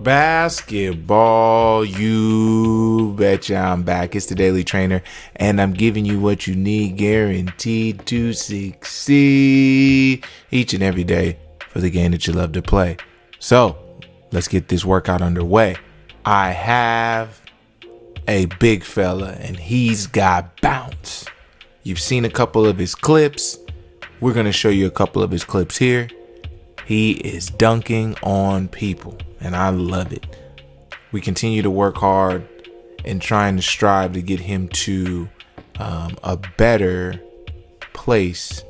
Basketball, you betcha I'm back. It's the Daily Trainer, and I'm giving you what you need, guaranteed to succeed each and every day for the game that you love to play. So let's get this workout underway. I have a big fella, and he's got bounce. You've seen a couple of his clips. We're going to show you a couple of his clips here. He is dunking on people, and I love it. We continue to work hard and trying to strive to get him to a better place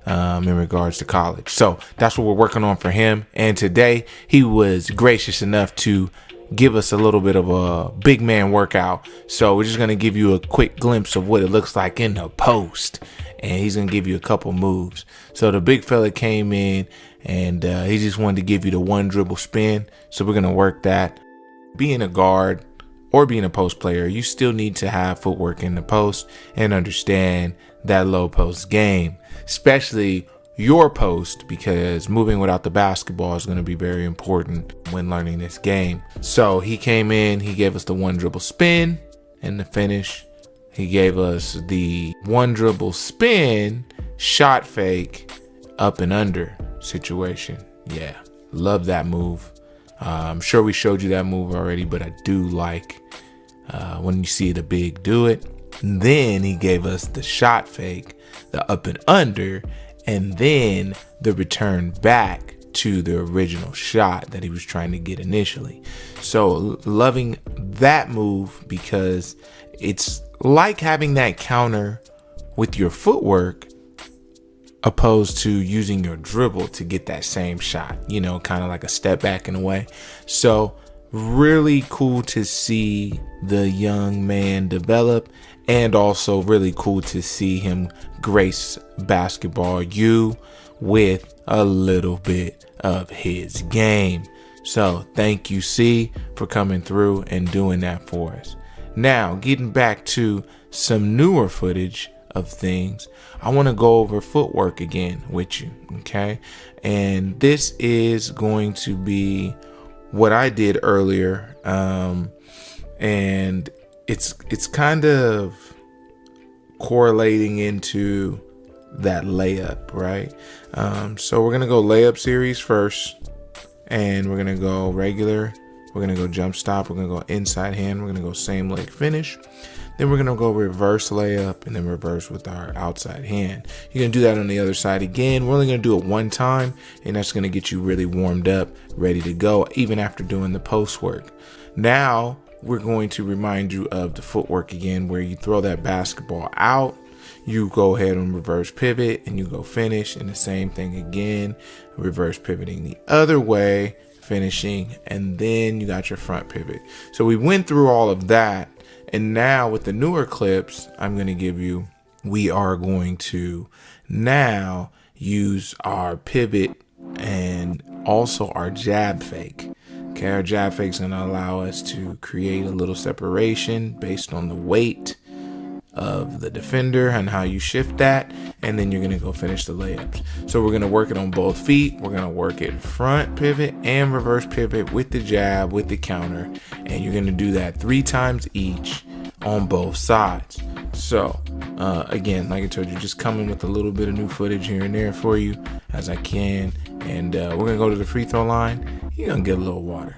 in regards to college. So that's what we're working on for him. And today he was gracious enough to give us a little bit of a big man workout. So we're just going to give you a quick glimpse of what it looks like in the post. And he's going to give you a couple moves. So the big fella came in and he just wanted to give you the one dribble spin. So we're going to work that. Being a guard or being a post player, you still need to have footwork in the post and understand that low post game, especially your post, because moving without the basketball is going to be very important when learning this game. So he came in, he gave us the one dribble spin and the finish. He gave us the one dribble spin, shot fake, up and under situation. Yeah, love that move. I'm sure we showed you that move already, but I do like when you see the big do it. And then he gave us the shot fake, the up and under, and then the return back to the original shot that he was trying to get initially. So loving that move, because it's like having that counter with your footwork opposed to using your dribble to get that same shot, you know, kind of like a step back in a way. So really cool to see the young man develop, and also really cool to see him grace Basketball U with a little bit of his game. So thank you, C, for coming through and doing that for us. Now, getting back to some newer footage of things, I want to go over footwork again with you, okay? And this is going to be what I did earlier, and it's kind of correlating into that layup, right? So we're gonna go layup series first, and we're gonna go regular. We're gonna go jump stop. We're gonna go inside hand. We're gonna go same leg finish. Then we're gonna go reverse layup and then reverse with our outside hand. You're gonna do that on the other side again. We're only gonna do it one time, and that's gonna get you really warmed up, ready to go, even after doing the post work. Now we're going to remind you of the footwork again, where you throw that basketball out, you go ahead and reverse pivot, and you go finish, and the same thing again, reverse pivoting the other way, finishing, and then you got your front pivot. So we went through all of that, and now with the newer clips I'm going to give you, we are going to now use our pivot and also our jab fake. Okay, our jab fake is going to allow us to create a little separation based on the weight of the defender and how you shift that, and then you're going to go finish the layups. So we're going to work it on both feet. We're going to work it front pivot and reverse pivot with the jab, with the counter, and you're going to do that 3 times each on both sides. So again, like I told you, just coming with a little bit of new footage here and there for you as I can, and we're going to go to the free throw line. You're going to get a little water.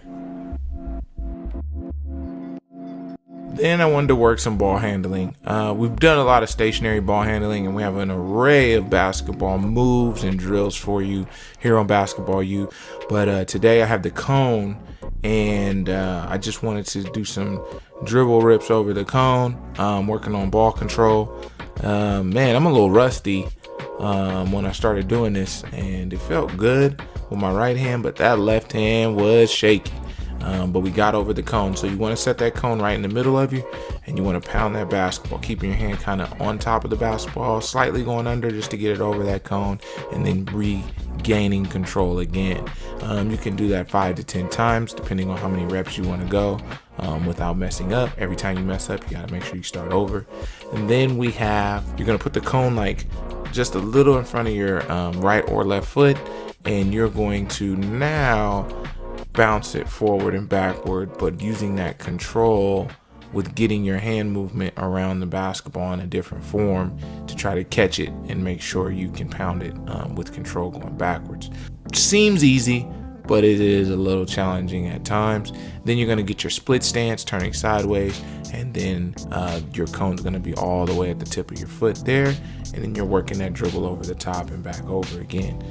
Then I wanted to work some ball handling. We've done a lot of stationary ball handling, and we have an array of basketball moves and drills for you here on Basketball U. But today I have the cone, and I just wanted to do some dribble rips over the cone, working on ball control. Man, I'm a little rusty when I started doing this, and it felt good with my right hand, but that left hand was shaky. But we got over the cone. So you want to set that cone right in the middle of you, and you want to pound that basketball, keeping your hand kind of on top of the basketball, slightly going under just to get it over that cone, and then regaining control again. You can do that 5 to 10 times depending on how many reps you want to go without messing up. Every time you mess up, you got to make sure you start over. And then you're going to put the cone like just a little in front of your right or left foot, and you're going to now bounce it forward and backward, but using that control with getting your hand movement around the basketball in a different form to try to catch it and make sure you can pound it with control going backwards. Seems easy, but it is a little challenging at times. Then you're going to get your split stance turning sideways, and then your cone's going to be all the way at the tip of your foot there, and then you're working that dribble over the top and back over again.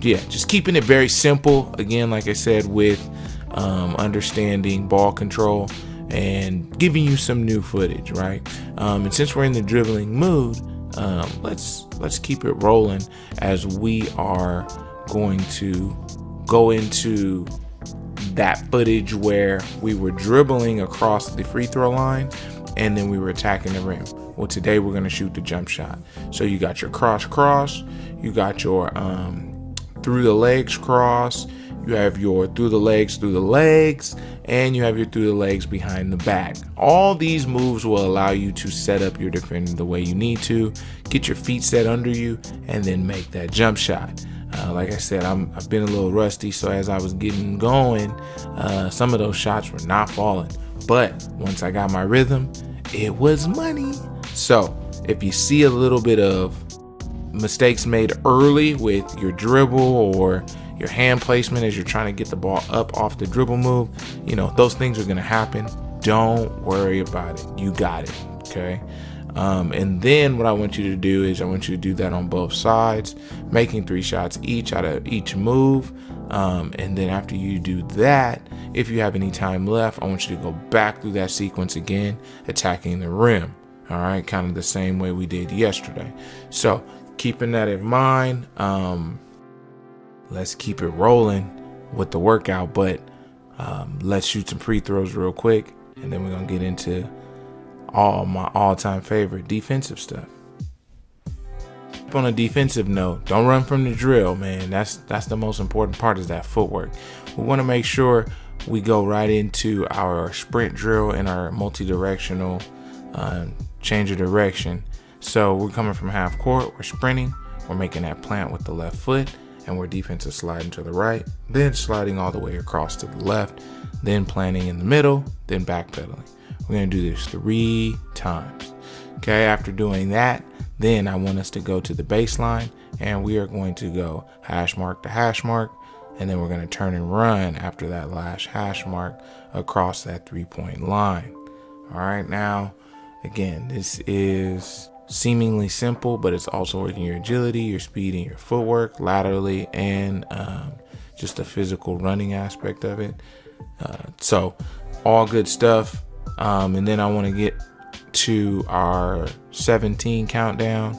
Yeah, just keeping it very simple, again, like I said, with understanding ball control and giving you some new footage, right? And since we're in the dribbling mood, let's keep it rolling as we are going to go into that footage where we were dribbling across the free throw line and then we were attacking the rim. Well, today we're going to shoot the jump shot. So you got your cross, you got your through the legs cross, you have your through the legs, and you have your through the legs behind the back. All these moves will allow you to set up your defender the way you need to, get your feet set under you, and then make that jump shot. Like I said, I've been a little rusty, so as I was getting going, some of those shots were not falling. But once I got my rhythm, it was money. So if you see a little bit of mistakes made early with your dribble or your hand placement as you're trying to get the ball up off the dribble move, those things are going to happen. Don't worry about it. You got it. Okay. And then what I want you to do is I want you to do that on both sides, making 3 shots each out of each move. And then after you do that, if you have any time left, I want you to go back through that sequence again, attacking the rim. All right. Kind of the same way we did yesterday. So keeping that in mind, let's keep it rolling with the workout, but let's shoot some free throws real quick. And then we're going to get into all my all-time favorite defensive stuff. On a defensive note, don't run from the drill, man. That's the most important part, is that footwork. We want to make sure we go right into our sprint drill and our multi-directional change of direction. So we're coming from half court, we're sprinting, we're making that plant with the left foot, and we're defensive sliding to the right, then sliding all the way across to the left, then planting in the middle, then backpedaling. We're going to do this 3 times. Okay, after doing that, then I want us to go to the baseline, and we are going to go hash mark to hash mark, and then we're going to turn and run after that last hash mark across that 3-point line. All right, now, again, this is seemingly simple, but it's also working your agility, your speed, and your footwork laterally, and just the physical running aspect of it. So all good stuff. And then I want to get to our 17 countdown,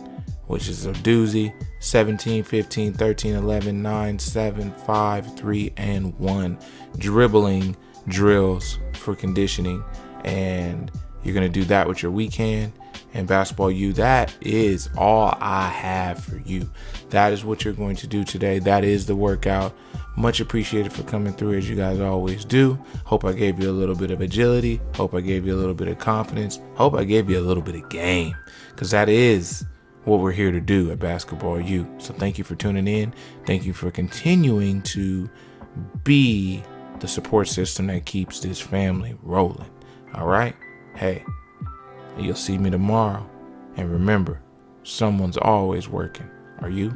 which is a doozy. 17, 15, 13, 11, 9, 7, 5, 3, and 1 dribbling drills for conditioning. And you're going to do that with your weak hand. And Basketball U, that is all I have for you. That is what you're going to do today. That is the workout. Much appreciated for coming through, as you guys always do. Hope I gave you a little bit of agility. Hope I gave you a little bit of confidence. Hope I gave you a little bit of game, because that is what we're here to do at Basketball U. So thank you for tuning in. Thank you for continuing to be the support system that keeps this family rolling. All right? Hey, you'll see me tomorrow. And remember, someone's always working. Are you?